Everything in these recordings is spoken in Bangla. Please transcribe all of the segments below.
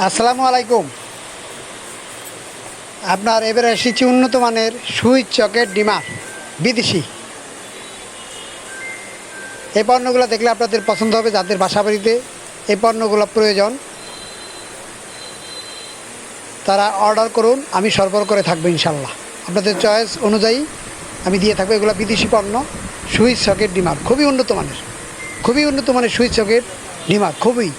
আসসালামু আলাইকুম। আপনার এবারে এসেছি উন্নত মানের সুইচ চকের ডিমার বিদেশি। এই পণ্যগুলো দেখলে আপনাদের পছন্দ হবে। যাদের বাসাবাড়িতে এই পণ্যগুলো প্রয়োজন তারা অর্ডার করুন, আমি সরবরাহ করে থাকবো ইনশাল্লাহ। আপনাদের চয়েস অনুযায়ী আমি দিয়ে থাকবো। এগুলো বিদেশি পণ্য, সুইচ সকেট ডিমার, খুবই উন্নত মানের সুইচ সকেট ডিমার, খুবই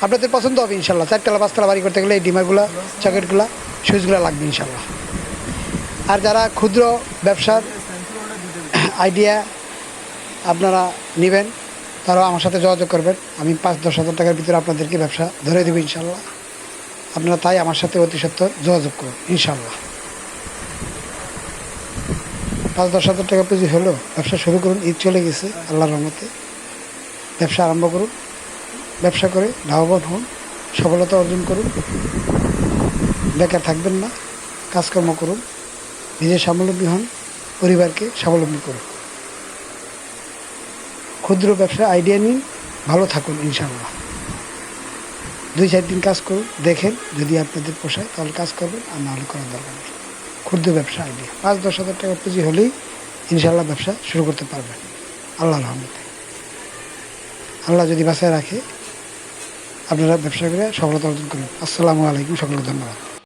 আপনাদের পছন্দ হবে ইনশাল্লাহ। 4তলা 5তলা বাড়ি করতে গেলে এই ডিমারগুলো, সকেটগুলো, সুইচগুলো লাগবে ইনশাল্লাহ। আর যারা ক্ষুদ্র ব্যবসার আইডিয়া আপনারা নেবেন তারাও আমার সাথে যোগাযোগ করবেন। আমি 5-10 হাজার টাকার ভিতরে আপনাদেরকে ব্যবসা ধরে দেবো ইনশাল্লাহ। আপনারা তাই আমার সাথে অতি সত্বর যোগাযোগ করুন ইনশাল্লাহ। 5-10 হাজার টাকা পুঁজি হলো, ব্যবসা শুরু করুন। ঈদ চলে গেছে, আল্লাহর রহমতে ব্যবসা আরম্ভ করুন। ব্যবসা করে লাভবান হন, সফলতা অর্জন করুন। বেকার থাকবেন না, কাজকর্ম করুন, নিজে স্বাবলম্বী হন, পরিবারকে স্বাবলম্বী করুন। ক্ষুদ্র ব্যবসা আইডিয়া নিন, ভালো থাকুন ইনশাল্লাহ। 2-4 দিন কাজ করুন, দেখেন যদি আপনাদের পোষায় তাহলে কাজ করবেন, আর নাহলে করার দরকার নেই। ক্ষুদ্র ব্যবসা আইডিয়া 5-10 হাজার টাকা পুঁজি হলেই ইনশাল্লাহ ব্যবসা শুরু করতে পারবেন আল্লাহর রহমতে। আল্লাহ যদি বাঁচায় রাখে আপনারা ব্যবসা করে সফলতা অর্জন করুন। আসসালামু আলাইকুম, সকলকে ধন্যবাদ।